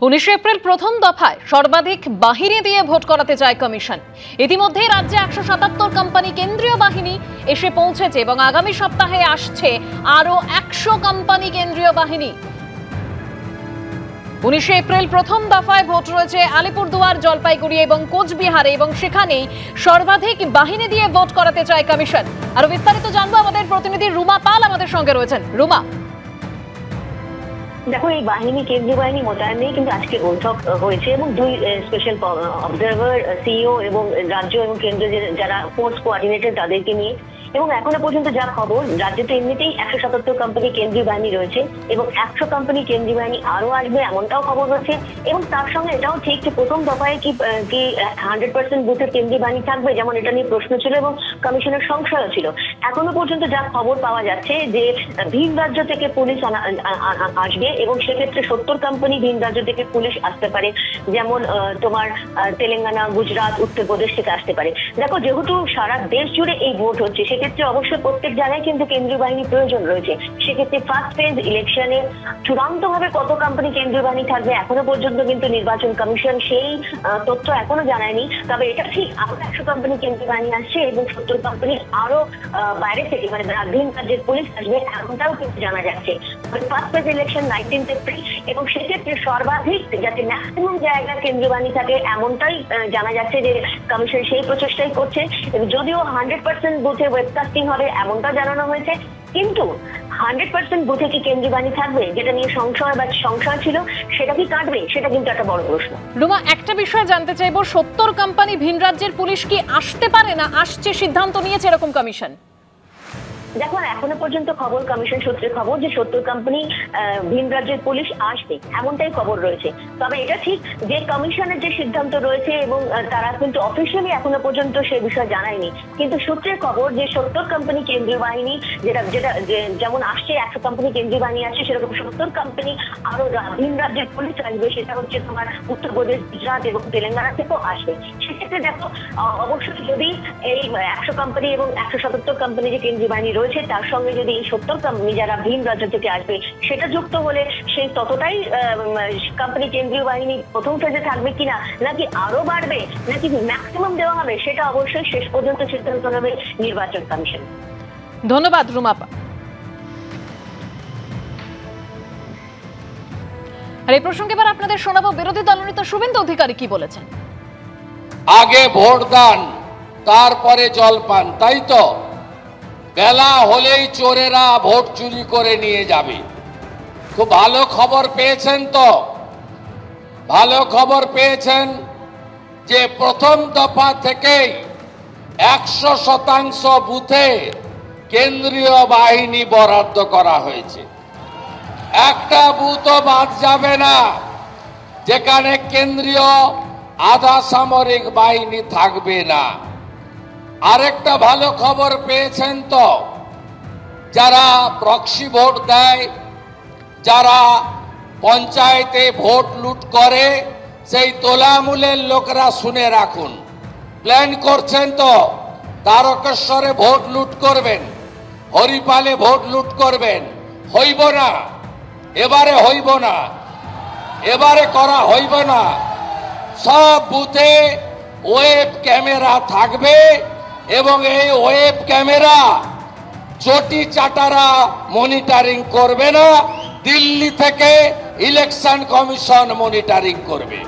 19 April প্রথম দফায় সর্বাধিক বাহিনী দিয়ে ভোট করাতে চায় কমিশন। ইতিমধ্যে রাজ্যে 177 কোম্পানি কেন্দ্রীয় বাহিনী এসে পৌঁছেছে এবং আগামী সপ্তাহে আসছে আরো 100 কোম্পানি কেন্দ্রীয় বাহিনী। 19 এপ্রিল প্রথম দফায় ভোট রয়েছে আলিপুরদুয়ার, জলপাইগুড়ি এবং কোচবিহারে এবং সেখানেই সর্বাধিক বাহিনী দিয়ে ভোট করাতে চায় কমিশন। আরো বিস্তারিত জানবো আমাদের প্রতিনিধি রুমা পাল আমাদের সঙ্গে রয়েছেন। রুমা, দেখো, এই বাহিনী কেন্দ্রীয় বাহিনী মোতায়েন নিয়ে কিন্তু আজকে বৈঠক হয়েছে এবং দুই স্পেশাল অবজারভার সিইও এবং রাজ্য এবং কেন্দ্রে যারা ফোর্স কোঅর্ডিনেটর তাদেরকে নিয়ে, এবং এখনো পর্যন্ত যা খবর, রাজ্যে তো এমনিতেই 177 কোম্পানি কেন্দ্রীয় বাহিনী রয়েছে এবং 100 কোম্পানি কেন্দ্রীয় বাহিনী আরো আসবে এমনটাও খবর রয়েছে। এবং তার সঙ্গে এটাও ঠিক যে প্রথম দফায় কি 100% বুথের কেন্দ্রীয় বাহিনী থাকবে, যেমন এটা নিয়ে প্রশ্ন ছিল এবং কমিশনের সংশয় ছিল। এখনো পর্যন্ত যা খবর পাওয়া যাচ্ছে যে ভিন রাজ্য থেকে পুলিশ আসবে এবং সেক্ষেত্রে 70 কোম্পানি ভিন রাজ্য থেকে পুলিশ আসতে পারে, যেমন তোমার তেলেঙ্গানা, গুজরাট, উত্তরপ্রদেশ থেকে আসতে পারে। দেখো, যেহেতু সারা দেশ জুড়ে এই ভোট হচ্ছে, সেক্ষেত্রে অবশ্যই প্রত্যেক জায়গায় কিন্তু কেন্দ্রীয় বাহিনীর প্রয়োজন রয়েছে। সেক্ষেত্রে ফার্স্ট ফেজ ইলেকশনে চূড়ান্তভাবে কত কোম্পানি কেন্দ্রীয় বাহিনী থাকবে এখনো পর্যন্ত কিন্তু নির্বাচন কমিশন সেই তথ্য এখনো জানায়নি। তবে এটা ঠিক, আরো 100 কোম্পানি কেন্দ্রীয় বাহিনী আসছে এবং 70 কোম্পানি আরো বাইরে থেকে মানে ভিন রাজ্যের পুলিশ আসবে এমনটাও কিন্তু জানা যাচ্ছে। ফার্স্ট ফেজ ইলেকশন 19 এপ্রিল এবং সেক্ষেত্রে সর্বাধিক যাতে ম্যাক্সিমাম জায়গায় কেন্দ্রীয় বাহিনী থাকে এমনটাই জানা যাচ্ছে যে কমিশন সেই প্রচেষ্টাই করছে। যদিও 100% বুথে ওয়েবকাস্টিং হবে এমনটা জানানো হয়েছে, কিন্তু 100% বুথে কি কেন্দ্রীয় বাহিনী থাকবে, যেটা নিয়ে সংশয় ছিল, সেটা কি কাটবে, সেটা কিন্তু একটা বড় প্রশ্ন। রুমা, একটা বিষয় জানতে চাইবো, 70 কোম্পানি ভিন রাজ্যের পুলিশ কি আসতে পারে না আসছে সিদ্ধান্ত নিয়েছে এরকম কমিশন? দেখো, এখনো পর্যন্ত খবর, কমিশন সূত্রে খবর যে 70 কোম্পানি ভিন রাজ্যের পুলিশ আসবে এমনটাই খবর রয়েছে। তবে এটা ঠিক যে কমিশনের যে সিদ্ধান্ত রয়েছে এবং তারা কিন্তু অফিসিয়ালি এখনো পর্যন্ত সে বিষয় জানায়নি, কিন্তু সূত্রের খবর যে 70 কোম্পানি কেন্দ্রীয় বাহিনী যেটা যেমন আসছে 100 কোম্পানি কেন্দ্রীয় বাহিনী আসছে, সেরকম 70 কোম্পানি আরো ভিন রাজ্যের পুলিশ আসবে। সেটা হচ্ছে তোমার উত্তরপ্রদেশ, গুজরাট এবং তেলেঙ্গানা থেকেও আসবে। সেক্ষেত্রে দেখো, অবশ্যই যদি এই 100 কোম্পানি এবং 177 কোম্পানি যে কেন্দ্রীয় বাহিনী রয়েছে তার সঙ্গে যদি এই 70 কোম্পানি যারা ভিন রাজ্য থেকে আসবে সেটা যুক্ত হলে সেই ততটাই কোম্পানি কেন্দ্রীয় বাহিনী প্রথম ফেজে থাকবে কিনা, নাকি আরো বাড়বে, নাকি ম্যাক্সিমাম দেওয়া হবে, সেটা অবশ্যই শেষ পর্যন্ত সিদ্ধান্ত নেবে নির্বাচন কমিশন। ধন্যবাদ রুমাপা। আর এই প্রসঙ্গে এবার আপনাদের শোনাবো বিরোধী দলনেতা শুভেন্দু অধিকারী কি বলেছেন। আগে ভোট দান, তারপরে জলপান, তাই তো? বেলা হলেই চোরেরা ভোট চুরি করে নিয়ে যাবে। খুব ভালো খবর পেয়েছেন তো? ভালো খবর পেয়েছেন যে প্রথম দফা থেকেই 100% বুথে কেন্দ্রীয় বাহিনী বরাদ্দ করা হয়েছে। একটা বুথও বাদ যাবে না যেখানে কেন্দ্রীয় আধা সামরিক বাহিনী থাকবে না। আরেকটা ভালো খবর পেয়েছেন তো? যারা প্রক্সি ভোট দেয়, যারা পঞ্চায়েতে ভোট লুট করে, সেই তোলামূলের লোকরা শুনে রাখুন, প্ল্যান করছেন তো তারকেশ্বরে ভোট লুট করবেন, হরিপালে ভোট লুট করবেন। হইব না, এবারে হইব না, এবারে করা হইব না। সব বুথে ওয়েব ক্যামেরা থাকবে এবং এই ওয়েব ক্যামেরা চটি চাটারা মনিটরিং করবে না, দিল্লি থেকে ইলেকশন কমিশন মনিটরিং করবে।